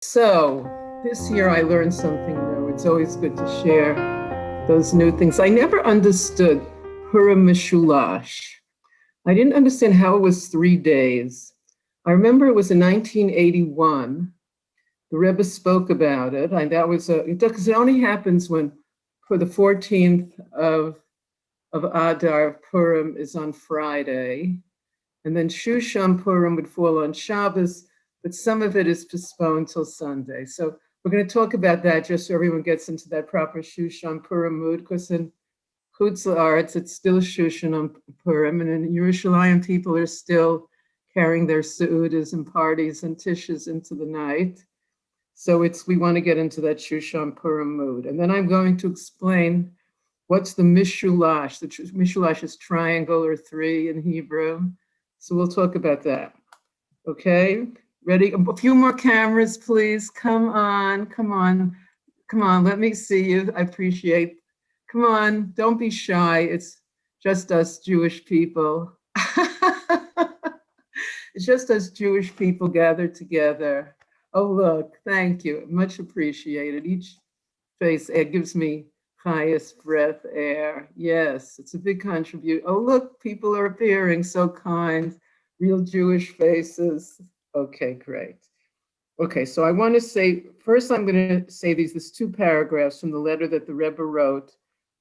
So this year I learned something new. It's always good to share those new things. I never understood Purim Mishulash. I didn't understand how it was 3 days. I remember it was in 1981. The Rebbe spoke about it, and that was because it only happens when for the 14th of Adar, Purim is on Friday, and then Shushan Purim would fall on Shabbos, but some of it is postponed till Sunday. So we're going to talk about that just so everyone gets into that proper Shushan Purim mood, because in Chutz La'aretz, it's still Shushan on Purim, and in Yerushalayim, people are still carrying their seudas and parties and tishes into the night. So we want to get into that Shushan Purim mood. And then I'm going to explain what's the Mishulash. The Mishulash is triangle or three in Hebrew. So we'll talk about that. Okay, ready? A few more cameras, please. Come on. Let me see you. I appreciate. Come on, don't be shy. It's just us Jewish people. It's just us Jewish people gathered together. Oh, look, thank you. Much appreciated. Each face gives me highest breath air. Yes, it's a big contribution. Oh, look, people are appearing, so kind. Real Jewish faces. Okay, great. Okay, so I want to say, first I'm going to say these 2 paragraphs from the letter that the Rebbe wrote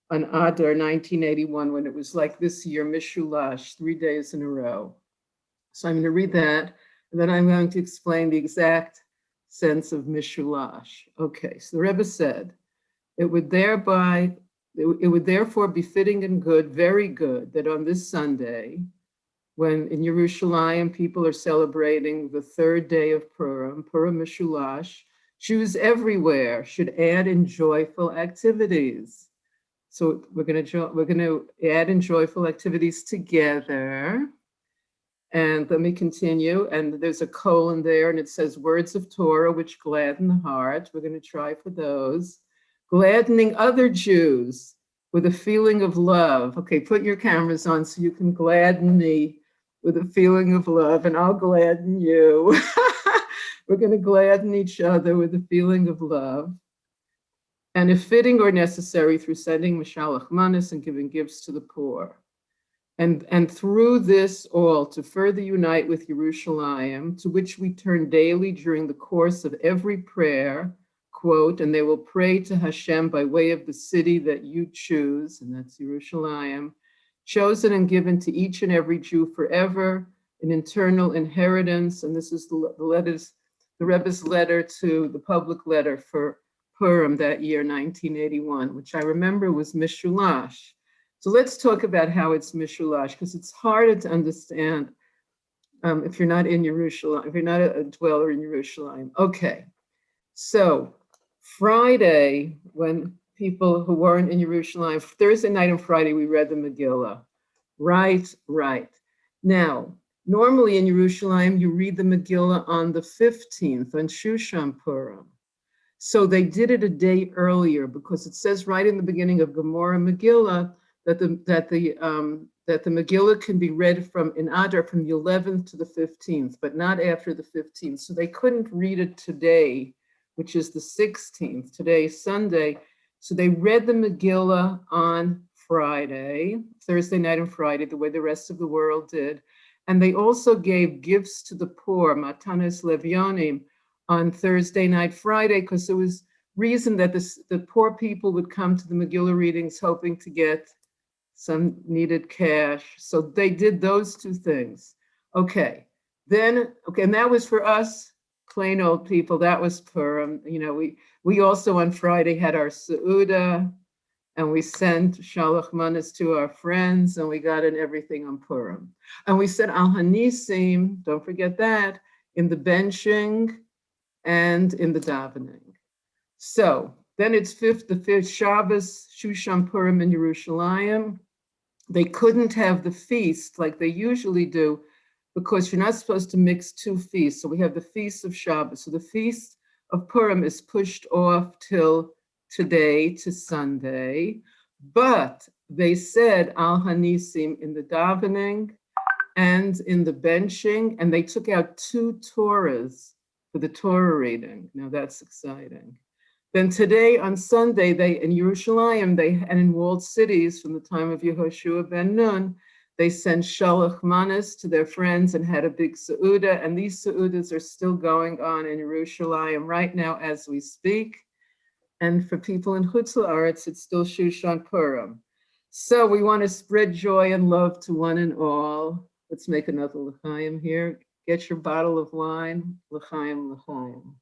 on Adar 1981, when it was like this year, Mishulash, 3 days in a row. So I'm going to read that, and then I'm going to explain the exact sense of Mishulash. Okay, so the Rebbe said, it would therefore be fitting and good, very good, that on this Sunday, when in Yerushalayim people are celebrating the 3rd day of Purim, Purim Mishulash, Jews everywhere should add in joyful activities. So we're going to add in joyful activities together. And let me continue. And there's a colon there, and it says words of Torah which gladden the heart. We're going to try for those. Gladdening other Jews with a feeling of love. Okay, put your cameras on so you can gladden me with a feeling of love, and I'll gladden you. We're going to gladden each other with a feeling of love. And if fitting or necessary, through sending Mashalach Manas and giving gifts to the poor. And through this all, to further unite with Yerushalayim, to which we turn daily during the course of every prayer, quote, and they will pray to Hashem by way of the city that you choose, and that's Yerushalayim, chosen and given to each and every Jew forever, an eternal inheritance. And this is the Rebbe's letter to the public letter for Purim that year, 1981, which I remember was Mishulash. So let's talk about how it's Mishulash, because it's harder to understand if you're not in Yerushalayim, if you're not a dweller in Yerushalayim. Okay, so Friday, when people who weren't in Yerushalayim, Thursday night and Friday, we read the Megillah. Right. Now, normally in Yerushalayim, you read the Megillah on the 15th, on Shushan Purim. So they did it a day earlier, because it says right in the beginning of Gemara Megillah that the Megillah can be read in Adar from the 11th to the 15th, but not after the 15th. So they couldn't read it today, which is the 16th. Today is Sunday. So they read the Megillah on Friday, Thursday night and Friday, the way the rest of the world did. And they also gave gifts to the poor, Matanes Levyonim, on Thursday night, Friday, because there was reason that the poor people would come to the Megillah readings hoping to get some needed cash. So they did those 2 things. Okay, and that was for us, plain old people. That was Purim. We also on Friday had our Seuda, and we sent Shalach Manas to our friends, and we got in everything on Purim. And we said Al Hanisim, don't forget that, in the benching and in the davening. So then it's the 5th Shabbos, Shushan Purim in Yerushalayim. They couldn't have the feast like they usually do, because you're not supposed to mix 2 feasts. So we have the feast of Shabbos. So the feast of Purim is pushed off till today, to Sunday. But they said Al Hanisim in the davening and in the benching, and they took out 2 Torahs for the Torah reading. Now that's exciting. Then today on Sunday, they in Yerushalayim, and in walled cities from the time of Yehoshua ben Nun, they sent shalach manas to their friends and had a big seudah, and these seudas are still going on in Yerushalayim right now as we speak. And for people in Chutz La'aretz, it's still Shushan Purim. So we want to spread joy and love to one and all. Let's make another l'chaim here. Get your bottle of wine, l'chaim, l'chaim.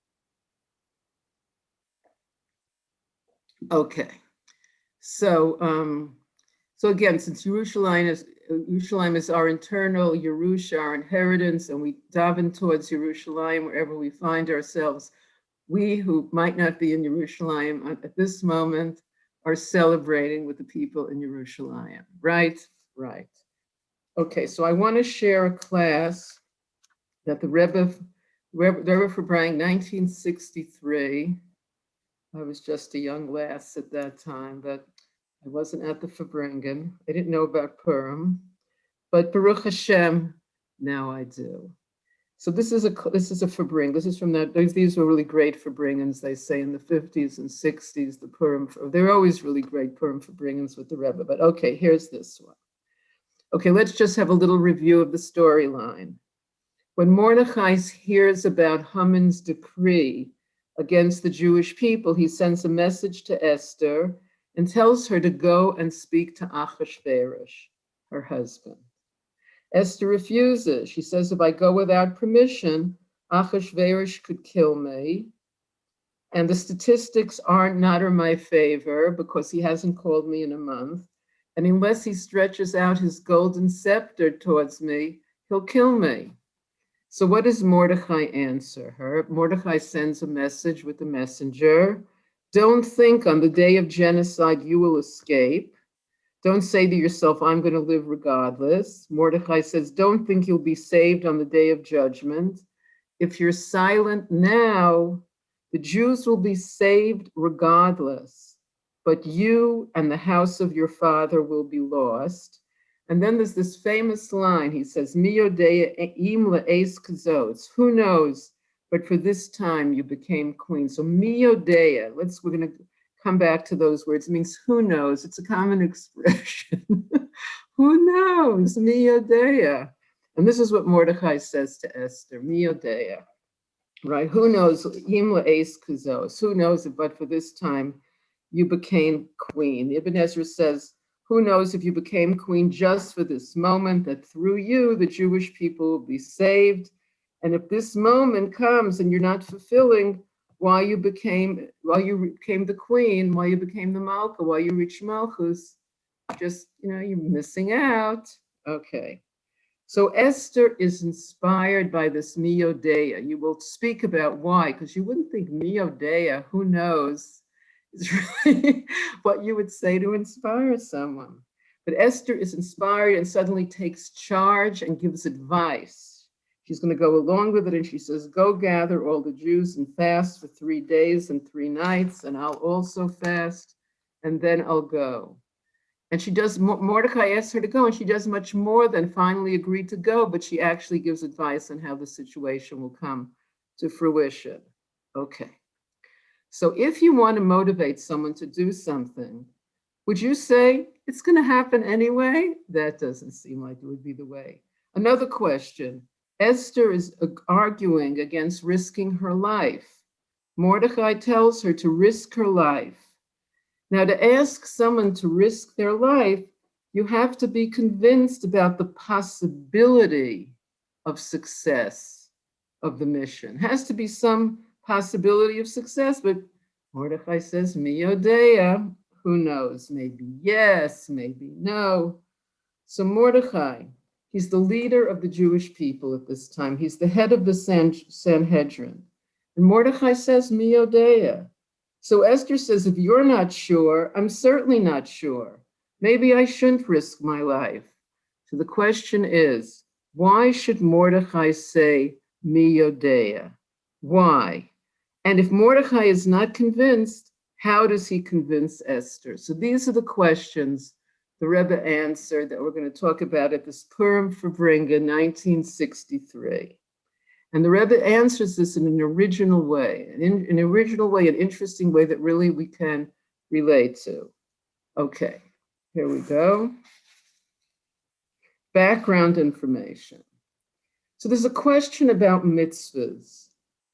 Okay, so again, since Yerushalayim is our internal Yerusha, our inheritance, and we daven towards Yerushalayim wherever we find ourselves, we who might not be in Yerushalayim at this moment are celebrating with the people in Yerushalayim, right? Right. Okay, so I want to share a class that the Rebbe Farbrengen, 1963. I was just a young lass at that time, but I wasn't at the Farbrengen. I didn't know about Purim, but Baruch Hashem, now I do. So this is a Farbrengen. This is from that. These were really great Farbrengens, they say, in the 50s and 60s. The Purim, they're always really great Purim Farbrengens with the Rebbe. But okay, here's this one. Okay, let's just have a little review of the storyline. When Mordechai hears about Haman's decree against the Jewish people, he sends a message to Esther and tells her to go and speak to Achashverosh, her husband. Esther refuses. She says, if I go without permission, Achashverosh could kill me. And the statistics are not in my favor because he hasn't called me in a month. And unless he stretches out his golden scepter towards me, he'll kill me. So what does Mordechai answer her? Mordechai sends a message with the messenger. Don't think on the day of genocide you will escape. Don't say to yourself, I'm going to live regardless. Mordechai says, don't think you'll be saved on the day of judgment. If you're silent now, the Jews will be saved regardless, but you and the house of your father will be lost. And then there's this famous line. He says, Mi yodea im le'es kazos. Who knows? But for this time you became queen. So mi yodea, we're going to come back to those words. It means who knows. It's a common expression. Who knows? Mi yodea. And this is what Mordechai says to Esther, Mi yodea. Right? Who knows? Im le'es kazos. Who knows? But for this time you became queen. Ibn Ezra says, who knows if you became queen just for this moment, that through you, the Jewish people will be saved. And if this moment comes and you're not fulfilling why you became the queen, why you became the Malka, why you reached Malchus, just, you're missing out. Okay. So Esther is inspired by this Mi yodea. You will speak about why, because you wouldn't think Mi yodea, who knows, is really what you would say to inspire someone. But Esther is inspired and suddenly takes charge and gives advice. She's going to go along with it, and she says, go gather all the Jews and fast for 3 days and 3 nights, and I'll also fast, and then I'll go. And she does, Mordecai asks her to go, and she does much more than finally agree to go, but she actually gives advice on how the situation will come to fruition. Okay. So if you want to motivate someone to do something, would you say, it's going to happen anyway? That doesn't seem like it would be the way. Another question, Esther is arguing against risking her life. Mordecai tells her to risk her life. Now, to ask someone to risk their life, you have to be convinced about the possibility of success of the mission. It has to be some possibility of success, but Mordechai says, Mi yodea, who knows? Maybe yes, maybe no. So Mordechai, he's the leader of the Jewish people at this time. He's the head of the Sanhedrin. And Mordechai says, Mi yodea. So Esther says, if you're not sure, I'm certainly not sure. Maybe I shouldn't risk my life. So the question is, why should Mordechai say, Mi yodea? Why? And if Mordechai is not convinced, how does he convince Esther? So these are the questions the Rebbe answered that we're going to talk about at this Purim Farbrengen, 1963. And the Rebbe answers this in an original way, an original way, an interesting way that really we can relate to. Okay, here we go. Background information. So there's a question about mitzvahs.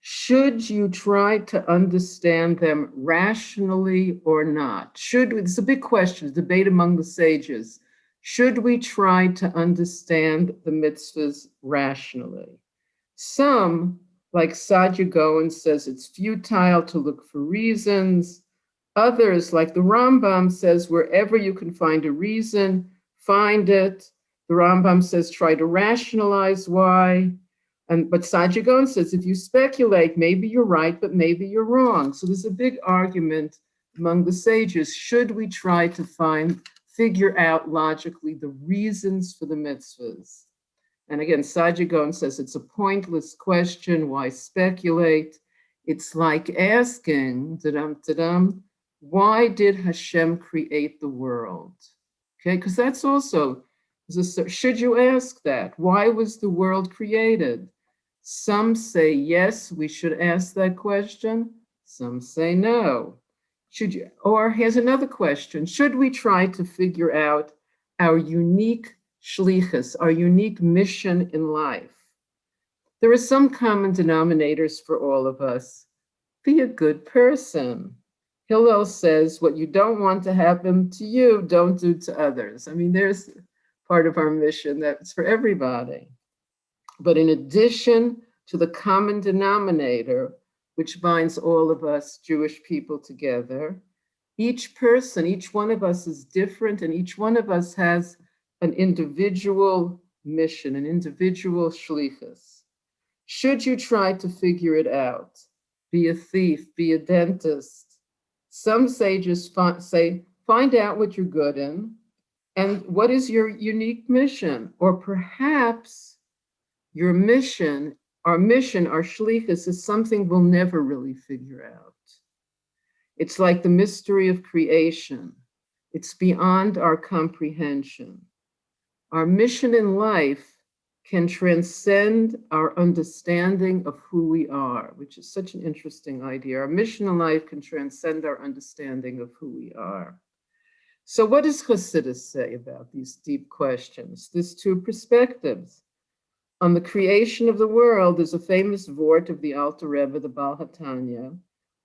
Should you try to understand them rationally or not? It's a big question, a debate among the sages. Should we try to understand the mitzvahs rationally? Some, like Sadia Gaon, says it's futile to look for reasons. Others, like the Rambam, says wherever you can find a reason, find it. The Rambam says try to rationalize why. But Sadia Gaon says if you speculate, maybe you're right, but maybe you're wrong. So there's a big argument among the sages. Should we try to figure out logically the reasons for the mitzvahs? And again, Sadia Gaon says it's a pointless question. Why speculate? It's like asking, why did Hashem create the world? Okay, because that's also, should you ask that? Why was the world created? Some say yes, we should ask that question. Some say no. Or here's another question. Should we try to figure out our unique shlichus, our unique mission in life? There are some common denominators for all of us. Be a good person. Hillel says, what you don't want to happen to you, don't do to others. I mean, there's part of our mission that's for everybody. But in addition to the common denominator, which binds all of us Jewish people together, each person, each one of us is different, and each one of us has an individual mission, an individual shlichus. Should you try to figure it out? Be a thief, be a dentist. Some sages say, find out what you're good in, and what is your unique mission? Or perhaps your mission, our shlichus, is something we'll never really figure out. It's like the mystery of creation. It's beyond our comprehension. Our mission in life can transcend our understanding of who we are, which is such an interesting idea. Our mission in life can transcend our understanding of who we are. So what does Chassidus say about these deep questions? There's two perspectives. On the creation of the world, there's a famous vort of the Alter Rebbe, the Baal HaTanya.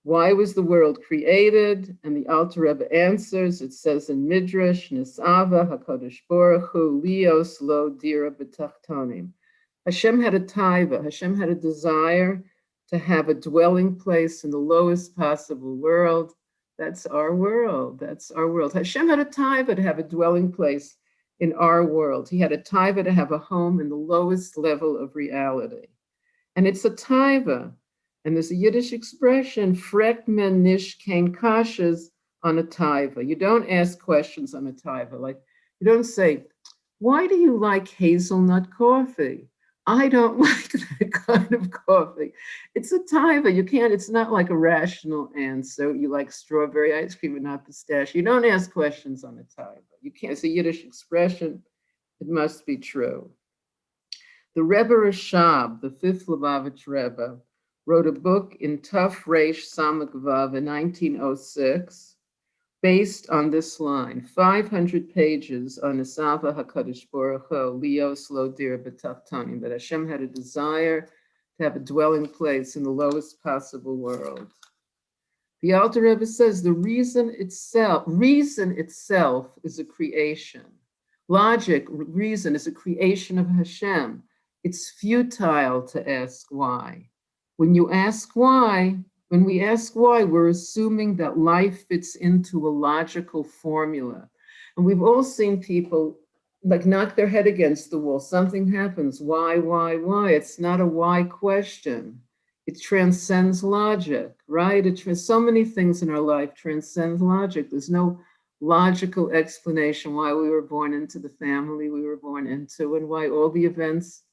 Why was the world created? And the Alter Rebbe answers, it says in Midrash, Nisava HaKadosh Baruch Hu lios lo dira b'tachtonim. Hashem had a taiva, Hashem had a desire to have a dwelling place in the lowest possible world. That's our world, that's our world. Hashem had a taiva to have a dwelling place in our world. He had a taiva to have a home in the lowest level of reality. And it's a taiva. And there's a Yiddish expression, frek men nish kein kashas on a taiva. You don't ask questions on a taiva. Like, you don't say, why do you like hazelnut coffee? I don't like that kind of coffee. It's a taiva. You can't, it's not like a rational answer. You like strawberry ice cream and not pistachio. You don't ask questions on a taiva. You can't, it's a Yiddish expression. It must be true. The Rebbe Rashab, the fifth Lubavitch Rebbe, wrote a book in Tuf Reish Samach Vav in 1906, based on this line, 500 pages on Esava HaKadosh Baruch Hu, Lios Lo Dir B'Tachtonim, that Hashem had a desire to have a dwelling place in the lowest possible world. The Alter Rebbe says the reason itself is a creation. Reason is a creation of Hashem. It's futile to ask why. When we ask why, we're assuming that life fits into a logical formula. And we've all seen people like knock their head against the wall. Something happens. Why? It's not a why question. It transcends logic, right? So many things in our life transcend logic. There's no logical explanation why we were born into the family we were born into and why all the events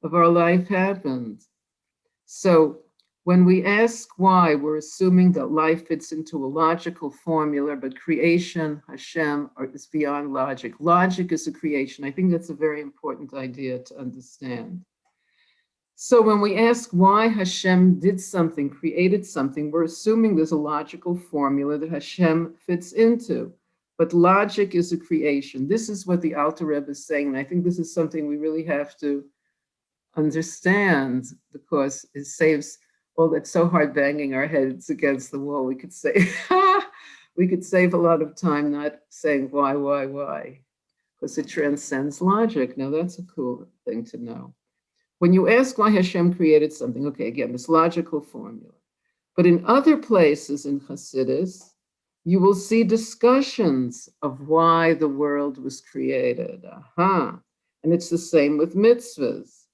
of our life happened. So when we ask why, we're assuming that life fits into a logical formula, but creation, Hashem, is beyond logic. Logic is a creation. I think that's a very important idea to understand. So when we ask why Hashem did something, created something, we're assuming there's a logical formula that Hashem fits into. But logic is a creation. This is what the Alter Rebbe is saying, and I think this is something we really have to understand, because it saves all that so hard banging our heads against the wall. We could say, we could save a lot of time not saying why, because it transcends logic. Now that's a cool thing to know. When you ask why Hashem created something, okay, again, this logical formula. But in other places in Hasidus, you will see discussions of why the world was created. And it's the same with mitzvahs.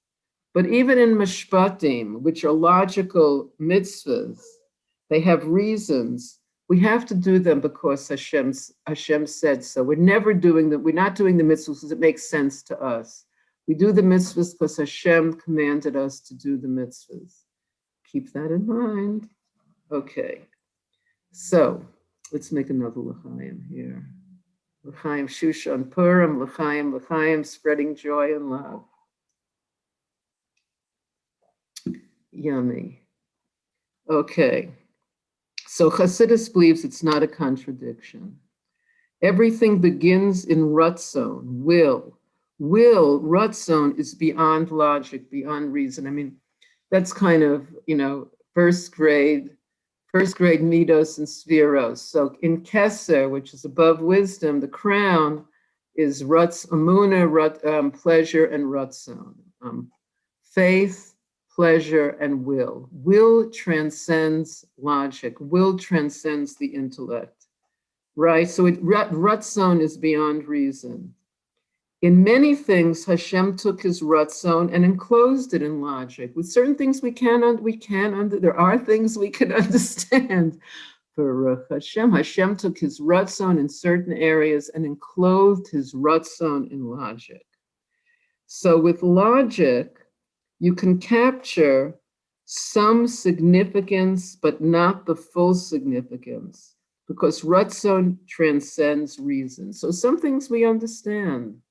But even in mishpatim, which are logical mitzvahs, they have reasons. We have to do them because Hashem said so. We're never doing them. We're not doing the mitzvahs because it makes sense to us. We do the mitzvahs because Hashem commanded us to do the mitzvahs. Keep that in mind. Okay, so let's make another l'chaim here. L'chaim shushan purim, l'chaim, spreading joy and love. Yummy. Okay, so Hasidus believes it's not a contradiction. Everything begins in ratzon, will. Ratzon is beyond logic, beyond reason. I mean, that's kind of, first grade midos and spheros. So in Keser, which is above wisdom, the crown is amuna, pleasure, and ratzon. Faith, pleasure, and will. Will transcends logic. Will transcends the intellect, right? So ratzon is beyond reason. In many things, Hashem took his ratzon and enclosed it in logic. With certain things there are things we can understand. For Hashem took his ratzon in certain areas and enclosed his ratzon in logic. So with logic, you can capture some significance, but not the full significance, because ratzon transcends reason. So some things we understand.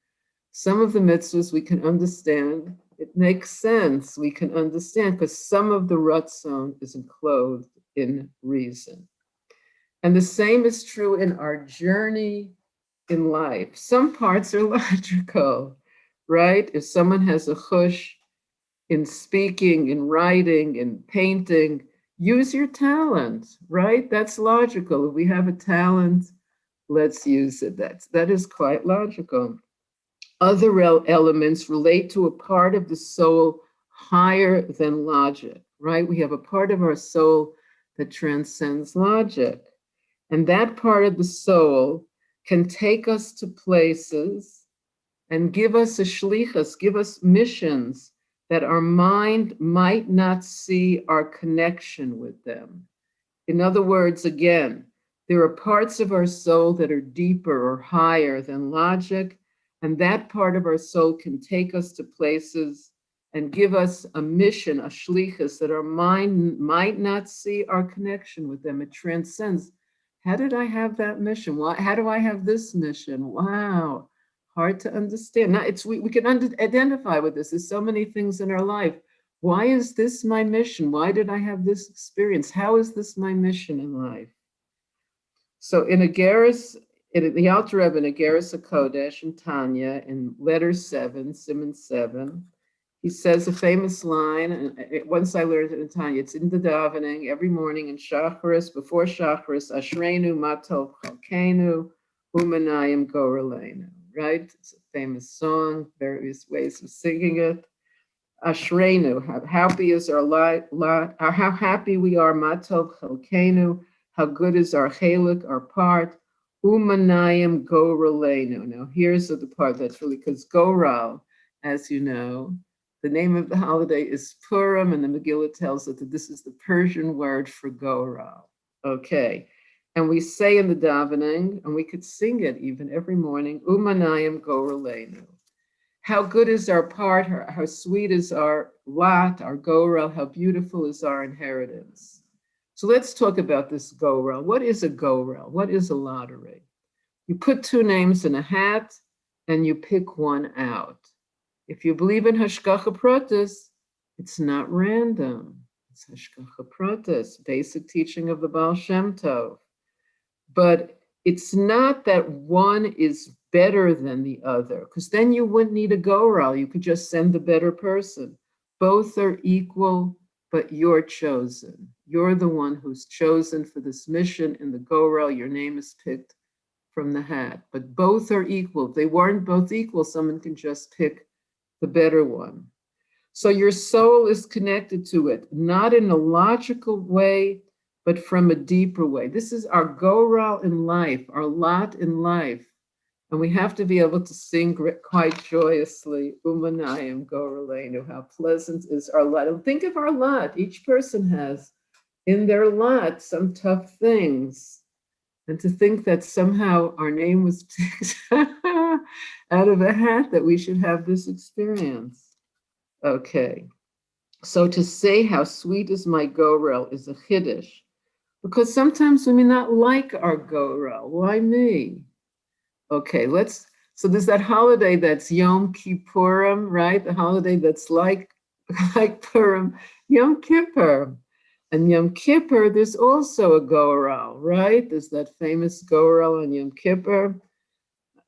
Some of the mitzvahs we can understand. It makes sense. We can understand because some of the ratzon is enclosed in reason. And the same is true in our journey in life. Some parts are logical, right? If someone has a chush in speaking, in writing, in painting, use your talent, right? That's logical. If we have a talent, let's use it. That is quite logical. Other elements relate to a part of the soul higher than logic, right? We have a part of our soul that transcends logic. And that part of the soul can take us to places and give us a shlichus, give us missions that our mind might not see our connection with them. In other words, again, there are parts of our soul that are deeper or higher than logic, and that part of our soul can take us to places and give us a mission, a shlichus, that our mind might not see our connection with them. It transcends. How did I have that mission? How do I have this mission? Wow, hard to understand. Now, we can identify with this. There's so many things in our life. Why is this my mission? Why did I have this experience? How is this my mission in life? So in the Alter Rebbe in Ageres HaKodesh in Tanya, in letter 7, Siman 7, he says a famous line, and once I learned it in Tanya, it's in the davening every morning in Shacharis, before Shacharis, Ashreinu Matov Chalkenu, Umanayim Gorelenu, right? It's a famous song, various ways of singing it. Ashreinu, how happy is our life, how happy we are, Matov Chalkenu, how good is our chelik, our part, Umanayim Gorelenu. Now, here's the part that's really, because Goral, as you know, the name of the holiday is Purim, and the Megillah tells us that this is the Persian word for Goral. Okay, and we say in the davening, and we could sing it even every morning, Umanayim Gorelenu. How good is our part, how sweet is our lot, our Goral, how beautiful is our inheritance. So let's talk about this Goral. What is a Goral? What is a lottery? You put two names in a hat and you pick one out. If you believe in Hashgacha Pratis, It's not random. It's hashgacha pratis, basic teaching of the Baal Shem Tov. But it's not that one is better than the other, because then you wouldn't need a goral. You could just send the better person. Both are equal, but you're chosen. You're the one who's chosen for this mission in the goral. Your name is picked from the hat. But both are equal. If they weren't both equal, someone can just pick the better one. So your soul is connected to it, not in a logical way, but from a deeper way. This is our goral in life, our lot in life. And we have to be able to sing quite joyously, Umanayim Goraleinu, how pleasant is our lot. And think of our lot. Each person has in their lot some tough things. And to think that somehow our name was picked out of a hat, that we should have this experience. Okay, so to say how sweet is my gorel is a chiddush, because sometimes we may not like our gorel. Why me? Okay, so there's that holiday that's Yom Kippurim, right? The holiday that's like Purim, Yom Kippur. And Yom Kippur, there's also a gorel, right? There's that famous gorel on Yom Kippur.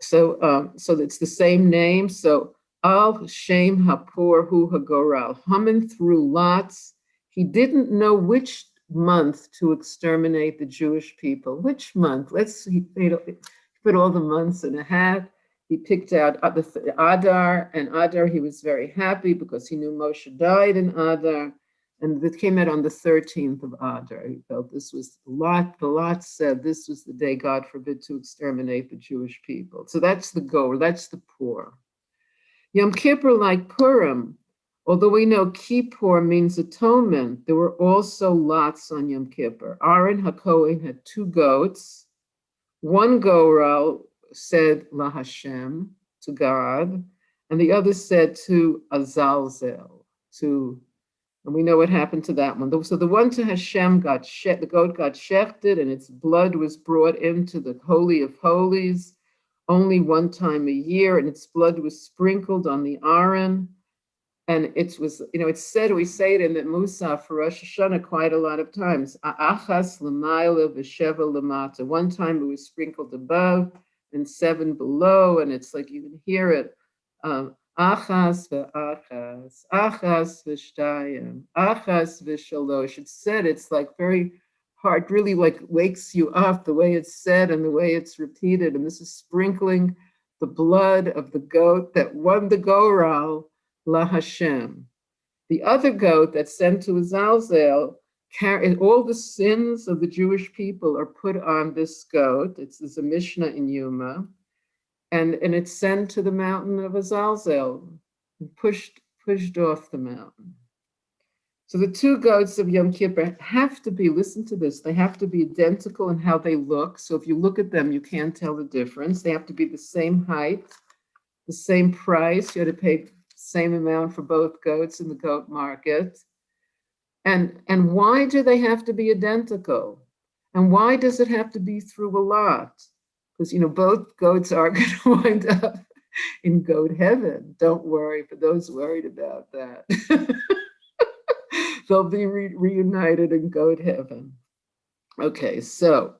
So it's the same name. So Al Shem Hapur Hu Hagoral, Haman through lots. He didn't know which month to exterminate the Jewish people. Which month? He put all the months in a hat. He picked out the Adar, and Adar, he was very happy because he knew Moshe died in Adar. And it came out on the 13th of Adar. He felt this was the lot said this was the day, God forbid, to exterminate the Jewish people. So that's the goal, that's the poor. Yom Kippur, like Purim, although we know Kippur means atonement, there were also lots on Yom Kippur. Aaron HaKohen had 2 goats. One goral said La Hashem, to God, and the other said to Azalzel, and we know what happened to that one. So the one to Hashem the goat got shechted, and its blood was brought into the Holy of Holies only one time a year, and its blood was sprinkled on the Aron. And it was, it's said, we say it in the Musaf for Rosh Hashanah quite a lot of times. Achas l'mayla v'sheva l'mata. One time it was sprinkled above and 7 below, and it's like you can hear it. Achas v'achas, achas v'shtayim, achas v'shalosh. It's said, it's like very hard, really like wakes you up the way it's said and the way it's repeated. And this is sprinkling the blood of the goat that won the goral, La Hashem. The other goat that's sent to Azazel, all the sins of the Jewish people are put on this goat. There's a Mishnah in Yuma. And it's sent to the mountain of Azazel, and pushed off the mountain. So the 2 goats of Yom Kippur have to be, listen to this, they have to be identical in how they look. So if you look at them, you can't tell the difference. They have to be the same height, the same price. You had to pay the same amount for both goats in the goat market. And why do they have to be identical? And why does it have to be through a lot? Because, both goats are going to wind up in goat heaven. Don't worry for those worried about that. They'll be reunited in goat heaven. Okay, so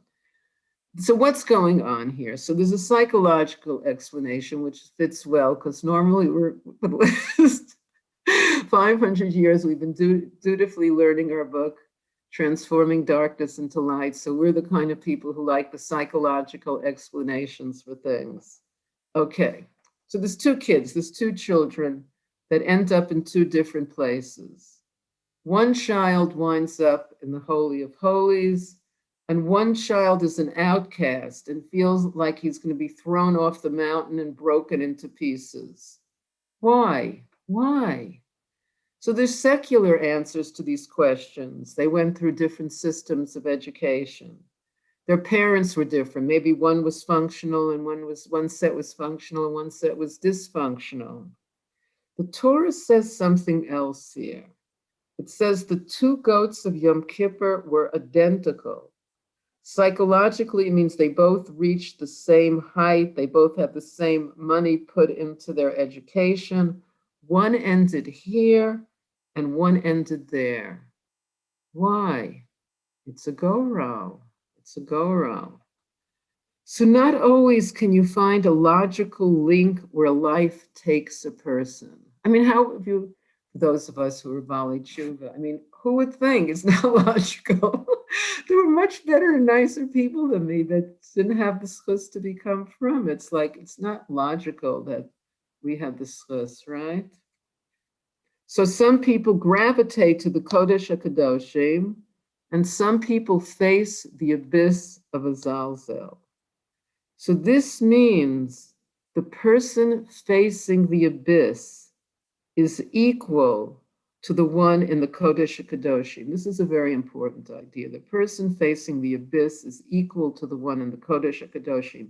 what's going on here? So there's a psychological explanation which fits well, because normally we're, for the last 500 years, we've been dutifully learning our book, Transforming Darkness into Light. So we're the kind of people who like the psychological explanations for things. Okay, so there's 2 children that end up in 2 different places. One child winds up in the Holy of Holies, and one child is an outcast and feels like he's going to be thrown off the mountain and broken into pieces. Why? So there's secular answers to these questions. They went through different systems of education. Their parents were different. Maybe one was functional and one set was functional and one set was dysfunctional. The Torah says something else here. It says the 2 goats of Yom Kippur were identical. Psychologically, it means they both reached the same height. They both had the same money put into their education. One ended here and one ended there. Why? It's a goral. It's a goral. So not always can you find a logical link where life takes a person. I mean, how have you, those of us who are Bali Tshuva, I mean, who would think it's not logical? There were much better and nicer people than me that didn't have the schus to become from. It's like, it's not logical that we have the schus, right? So some people gravitate to the Kodesh HaKadoshim, and some people face the abyss of a Zalzel. So this means the person facing the abyss is equal to the one in the Kodesh HaKadoshim. This is a very important idea. The person facing the abyss is equal to the one in the Kodesh HaKadoshim.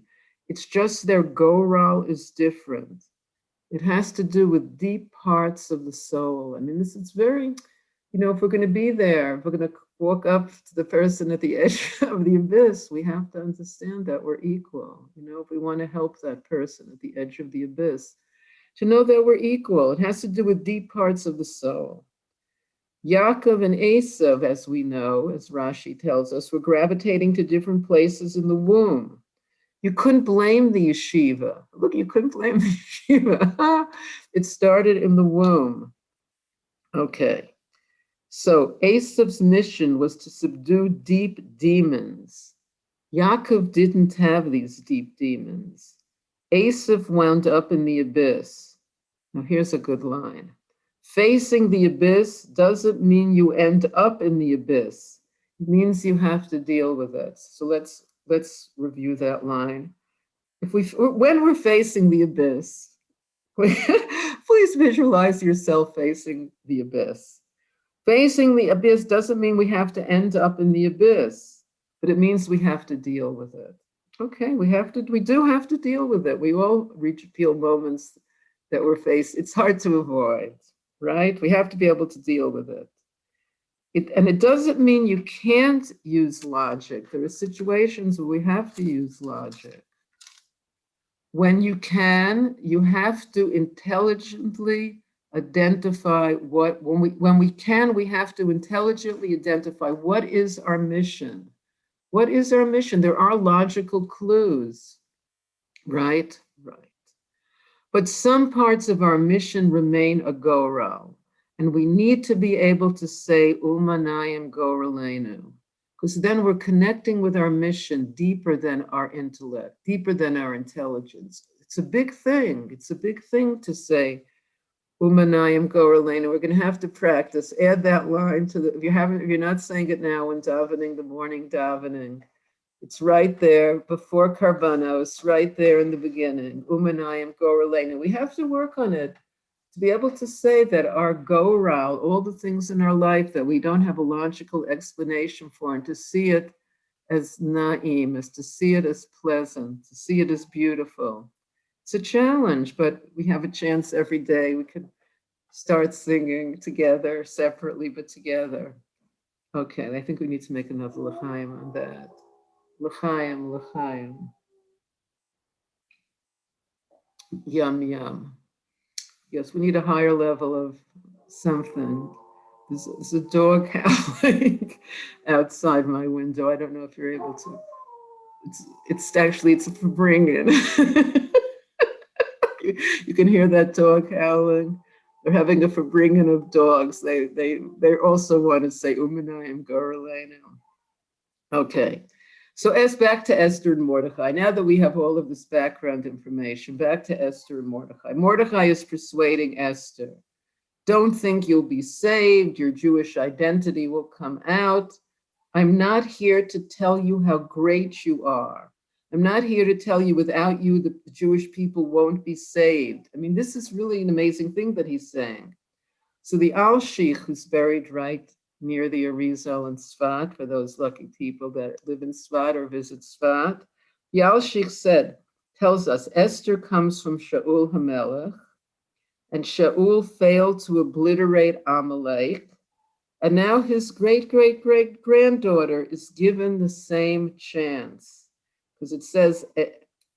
It's just their goral is different. It has to do with deep parts of the soul. I mean, this is very, if we're going to be there, if we're going to walk up to the person at the edge of the abyss, we have to understand that we're equal. If we want to help that person at the edge of the abyss, to know that we're equal. It has to do with deep parts of the soul. Yaakov and Esav, as we know, as Rashi tells us, were gravitating to different places in the womb. You couldn't blame the yeshiva. Look, you couldn't blame the yeshiva. It started in the womb. Okay. So Esav's mission was to subdue deep demons. Yaakov didn't have these deep demons. Esav wound up in the abyss. Now here's a good line. Facing the abyss doesn't mean you end up in the abyss. It means you have to deal with it. So let's review that line. When we're facing the abyss, please visualize yourself facing the abyss. Facing the abyss doesn't mean we have to end up in the abyss, but it means we have to deal with it. Okay, we do have to deal with it. We all feel moments that we're faced. It's hard to avoid, right? We have to be able to deal with it. And it doesn't mean you can't use logic. There are situations where we have to use logic. When you can, you have to intelligently identify when we can, we have to intelligently identify what is our mission. What is our mission? There are logical clues, right? Right. But some parts of our mission remain a goral. And we need to be able to say, Umanayim Goralenu, because then we're connecting with our mission deeper than our intellect, deeper than our intelligence. It's a big thing. It's a big thing to say, Umanayim Goralenu. We're going to have to practice. Add that line to if you're not saying it now when davening, the morning davening, it's right there before Karbanos, right there in the beginning. Umanayim Goralenu. We have to work on it. To be able to say that our goral, all the things in our life that we don't have a logical explanation for, and to see it as na'im, is to see it as pleasant, to see it as beautiful. It's a challenge, but we have a chance every day. We could start singing together, separately, but together. Okay, I think we need to make another l'chaim on that. L'chaim, l'chaim. Yum, yum. Yes, we need a higher level of something. There's a dog howling outside my window. I don't know if you're able to. It's a Fabringen. You can hear that dog howling. They're having a Fabringen of dogs. They also want to say Umanayim Goralenu. Okay. So as back to Esther and Mordechai, now that we have all of this background information, back to Esther and Mordechai. Mordechai is persuading Esther, don't think you'll be saved, your Jewish identity will come out. I'm not here to tell you how great you are. I'm not here to tell you without you the Jewish people won't be saved. I mean, this is really an amazing thing that he's saying. So the Al-Sheikh, who's buried right near the Arizal in Sfat, for those lucky people that live in Sfat or visit Sfat. The Al-Sheikh tells us, Esther comes from Shaul HaMelech, and Shaul failed to obliterate Amalek, and now his great-great-great-granddaughter is given the same chance, because it says,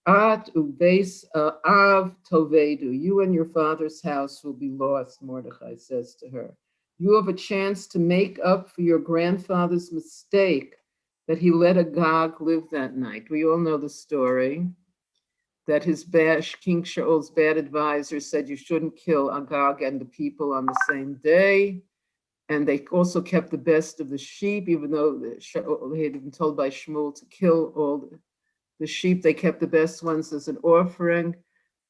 At ubeis av tovedu, you and your father's house will be lost, Mordechai says to her. You have a chance to make up for your grandfather's mistake that he let Agag live that night. We all know the story that King Shaul's bad advisor said you shouldn't kill Agag and the people on the same day. And they also kept the best of the sheep, even though they had been told by Shmuel to kill all the sheep. They kept the best ones as an offering.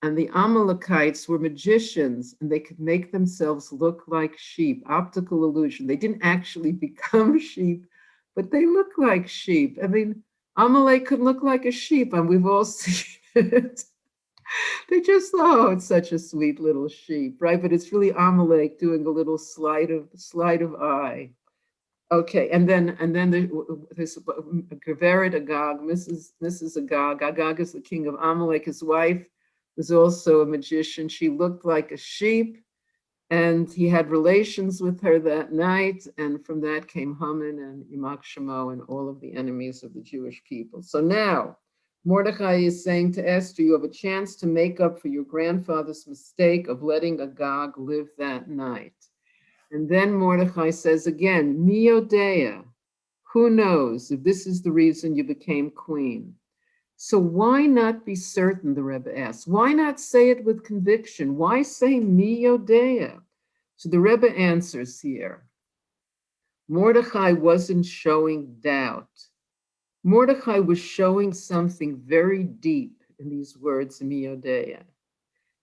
And the Amalekites were magicians, and they could make themselves look like sheep, optical illusion. They didn't actually become sheep, but they look like sheep. I mean, Amalek could look like a sheep, and we've all seen it. They just, oh, it's such a sweet little sheep, right? But it's really Amalek doing a little sleight of eye. Okay, and then this Geveret Agag, Mrs. Agag. Agag is the king of Amalek. His wife was also a magician. She looked like a sheep, and he had relations with her that night. And from that came Haman and Yimak Shemo and all of the enemies of the Jewish people. So now Mordechai is saying to Esther, you have a chance to make up for your grandfather's mistake of letting Agag live that night. And then Mordechai says again, Mi Yodea, who knows if this is the reason you became queen? So why not be certain, the Rebbe asks? Why not say it with conviction? Why say Mi Yodea? So the Rebbe answers here, Mordechai wasn't showing doubt. Mordechai was showing something very deep in these words, Mi Yodea.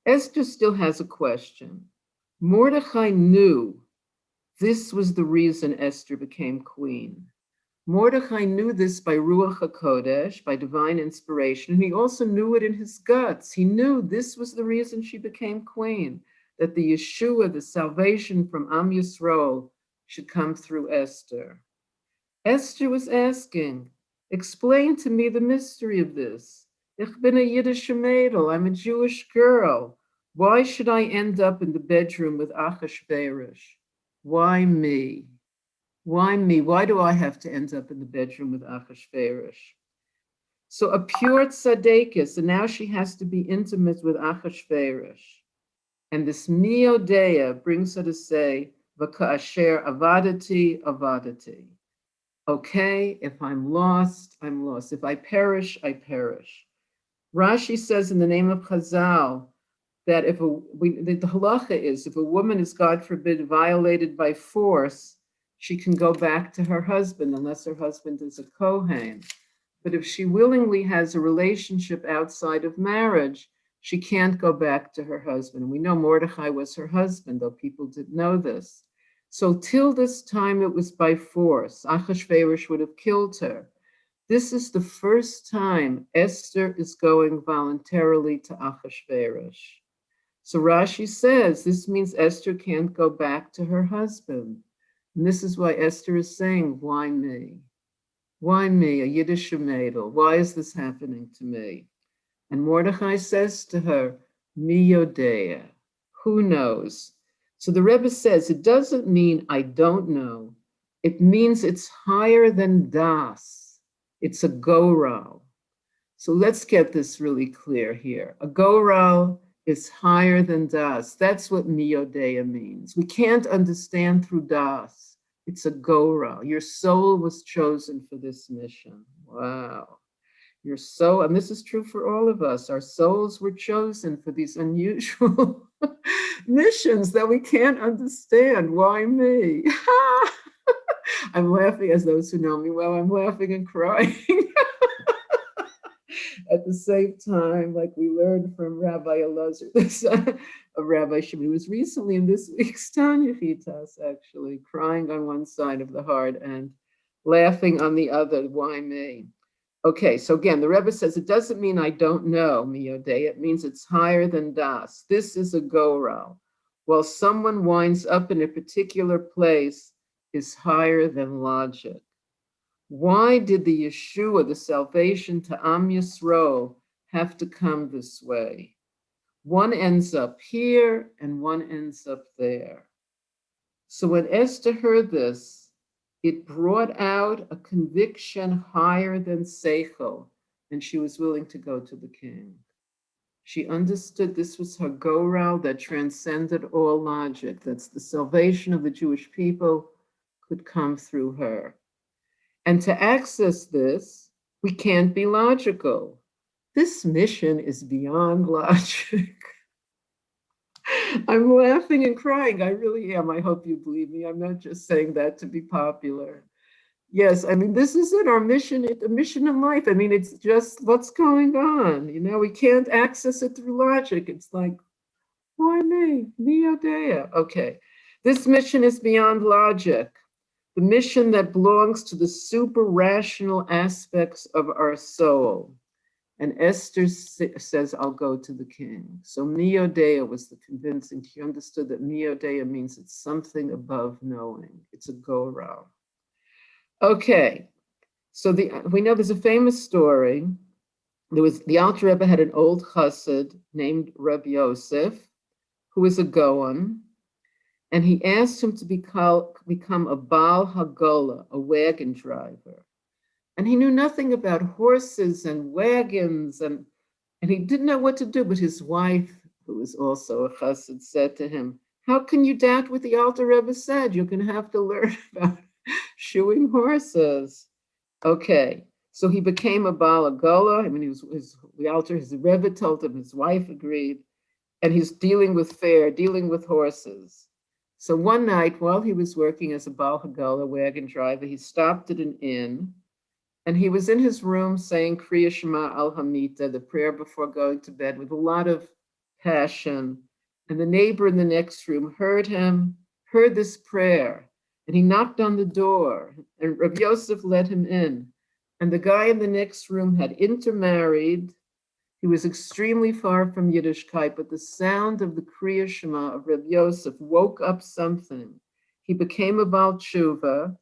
Esther still has a question. Mordechai knew this was the reason Esther became queen. Mordechai knew this by Ruach HaKodesh, by divine inspiration, and he also knew it in his guts. He knew this was the reason she became queen, that the Yeshua, the salvation from Am Yisrael, should come through Esther. Esther was asking, explain to me the mystery of this. Ich bin a Yiddish Mädel, I'm a Jewish girl. Why should I end up in the bedroom with Achashverosh? Why me? Why me? Why do I have to end up in the bedroom with Achashverosh? So a pure tzaddikus, and now she has to be intimate with Achashverosh. And this Mi Yodea brings her to say, V'ka'asher avadati, avadati. Okay, if I'm lost, I'm lost. If I perish, I perish. Rashi says in the name of Chazal that the halacha is, if a woman is, God forbid, violated by force, she can go back to her husband unless her husband is a Kohen. But if she willingly has a relationship outside of marriage, she can't go back to her husband. And we know Mordechai was her husband, though people didn't know this. So till this time, it was by force. Achashverosh would have killed her. This is the first time Esther is going voluntarily to Achashverosh. So Rashi says this means Esther can't go back to her husband. And this is why Esther is saying, why me? Why me, a Yiddish Mädel? Why is this happening to me? And Mordechai says to her, Mi Yodea, who knows? So the Rebbe says, it doesn't mean I don't know. It means it's higher than das. It's a goral. So let's get this really clear here. A goral is higher than das. That's what Mi Yodea means. We can't understand through das. It's a goral. Your soul was chosen for this mission. Wow. Your soul, and this is true for all of us, our souls were chosen for these unusual missions that we can't understand. Why me? I'm laughing, as those who know me well, I'm laughing and crying at the same time, like we learned from Rabbi Elazar, the son of Rabbi Shimon, who was recently in this week's Tanya Chitas, actually, crying on one side of the heart and laughing on the other. Why me? Okay, so again, the Rebbe says it doesn't mean I don't know, Mi Yodea. It means it's higher than das. This is a goral. While someone winds up in a particular place is higher than logic. Why did the Yeshua, the salvation to Am Yisrael, have to come this way? One ends up here and one ends up there. So when Esther heard this, it brought out a conviction higher than seichel, and she was willing to go to the king. She understood this was her goral that transcended all logic, that the salvation of the Jewish people could come through her. And to access this, we can't be logical. This mission is beyond logic. I'm laughing and crying. I really am. I hope you believe me. I'm not just saying that to be popular. Yes, I mean, this isn't our mission, a mission in life. I mean, it's just what's going on. You know, we can't access it through logic. It's like, why me? Mio Dea. Okay. This mission is beyond logic. The mission that belongs to the super rational aspects of our soul. And Esther says, I'll go to the king. So Mio Dea was the convincing. She understood that Mio Dea means it's something above knowing. It's a go-around. Okay, so we know there's a famous story. The Alter Rebbe had an old chassid named Rabbi Yosef, who was a Goan, and he asked him to become a Baal Hagola, a wagon driver. And he knew nothing about horses and wagons, and he didn't know what to do, but his wife, who was also a chassid, said to him, how can you doubt what the Alter Rebbe said? You're going to have to learn about shoeing horses. Okay, so he became a Baal Hagola. I mean, his Rebbe told him, his wife agreed, and he's dealing with horses. So one night, while he was working as a Baal Hagola wagon driver, he stopped at an inn, and he was in his room saying Kriya Shema al Hamita, the prayer before going to bed, with a lot of passion. And the neighbor in the next room heard this prayer, and he knocked on the door, and Rabbi Yosef let him in. And the guy in the next room had intermarried. He was extremely far from Yiddishkeit, but the sound of the Kriya Shema of Rabbi Yosef woke up something. He became a Baal Tshuva,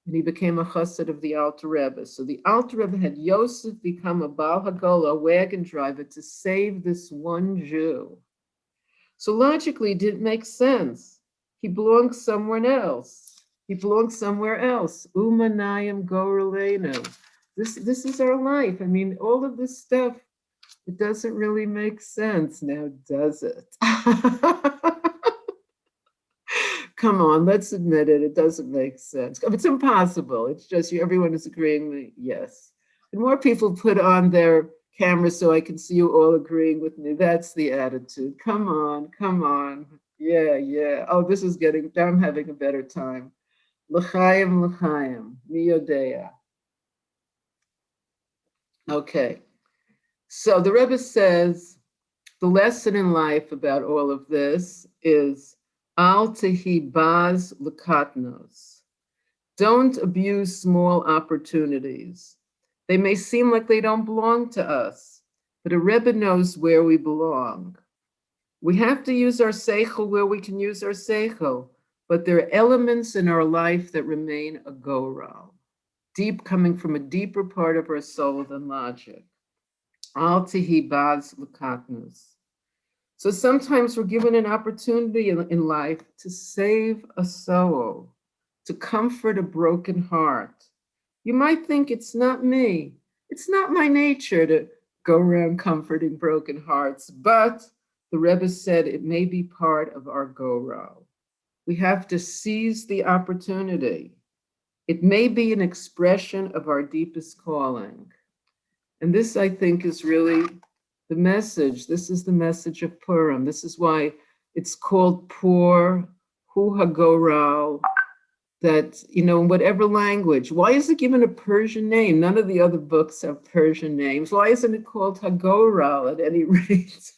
and he became a chassid of the Alter Rebbe. So the Alter Rebbe had Yosef become a Baal Hagola, a wagon driver, to save this one Jew. So logically, it didn't make sense. He belonged somewhere else. Umanayim gorelenu. This is our life. I mean, all of this stuff, it doesn't really make sense now, does it? Come on, let's admit it. It doesn't make sense. It's impossible. It's just everyone is agreeing with yes. And more people put on their cameras so I can see you all agreeing with me. That's the attitude. Come on. Yeah. Oh, this is I'm having a better time. L'chaim, Mio Dea. Okay, so the Rebbe says the lesson in life about all of this is al tehi baz l'katnos. Don't abuse small opportunities. They may seem like they don't belong to us, but a Rebbe knows where we belong. We have to use our seichel where we can use our seichel, but there are elements in our life that remain a go-round, coming from a deeper part of our soul than logic. Al tehi baz l'katnos. So sometimes we're given an opportunity in life to save a soul, to comfort a broken heart. You might think it's not me. It's not my nature to go around comforting broken hearts, but the Rebbe said it may be part of our go-round. We have to seize the opportunity. It may be an expression of our deepest calling. And this, I think, is really the message. This is the message of Purim. This is why it's called Pur, Hu HaGoral, that, in whatever language. Why is it given a Persian name? None of the other books have Persian names. Why isn't it called HaGoral at any rate?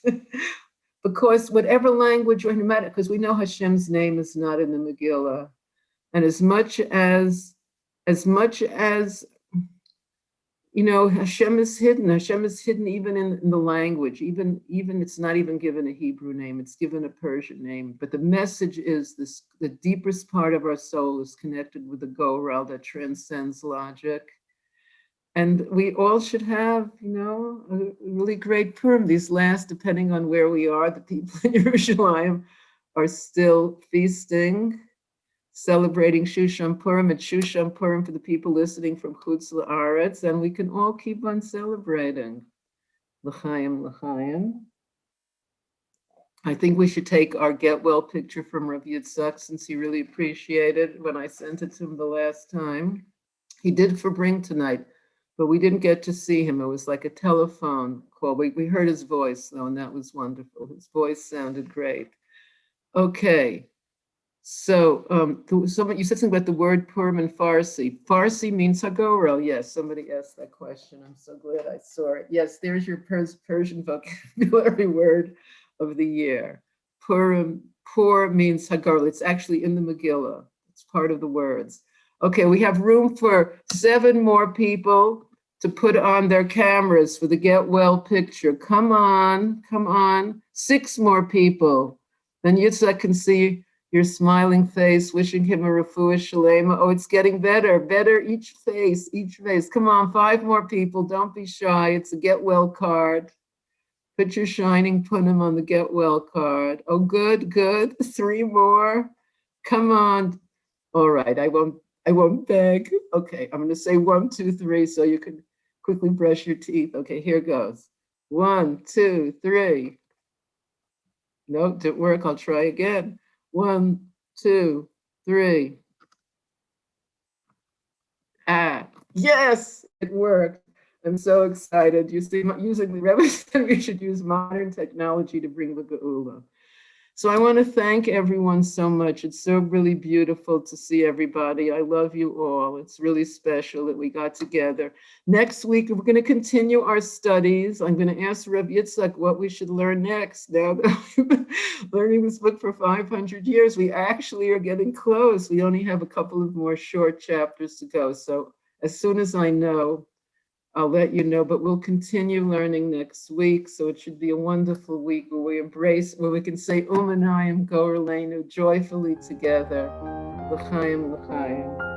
Because whatever language, no matter, because we know Hashem's name is not in the Megillah. And as much as Hashem is hidden even in the language, even it's not even given a Hebrew name, it's given a Persian name. But the message is this: the deepest part of our soul is connected with the Goral that transcends logic. And we all should have, a really great Purim. These last, depending on where we are, the people in Yerushalayim are still feasting, celebrating Shushan Purim. It's Shushan Purim for the people listening from Chutz La'aretz, and we can all keep on celebrating. L'chaim, l'chaim. I think we should take our get well picture from Rabbi Yitzchak, since he really appreciated when I sent it to him the last time. He did for bring tonight, but we didn't get to see him. It was like a telephone call. We heard his voice though, and that was wonderful. His voice sounded great. Okay. So you said something about the word Purim in Farsi. Farsi means Hagorel. Yes, somebody asked that question. I'm so glad I saw it. Yes, there's your Persian vocabulary word of the year. Purim, Pur means Hagorel. It's actually in the Megillah. It's part of the words. Okay, we have room for 7 more people to put on their cameras for the get well picture. Come on, come on. 6 more people. Then Yitzchak can see your smiling face, wishing him a refuah shalema. Oh, it's getting better, better each face, each face. Come on, 5 more people. Don't be shy. It's a get well card. Put your shining punim on the get well card. Oh, good, good. 3 more. Come on. All right, I won't beg. Okay, I'm going to say 1, 2, 3 so you can quickly brush your teeth. Okay, here goes. 1, 2, 3. No, didn't work. I'll try again. 1, 2, 3. Yes, it worked. I'm so excited. You see, using the Rebbe said we should use modern technology to bring the Geula. So I want to thank everyone so much. It's so really beautiful to see everybody. I love you all. It's really special that we got together. Next week, we're going to continue our studies. I'm going to ask Rabbi Yitzchak what we should learn next. Now that we've been learning this book for 500 years, we actually are getting close. We only have a couple of more short chapters to go. So as soon as I know, I'll let you know, but we'll continue learning next week. So it should be a wonderful week where we embrace, where we can say Umanayim Gorelenu joyfully together. L'chaim, l'chaim.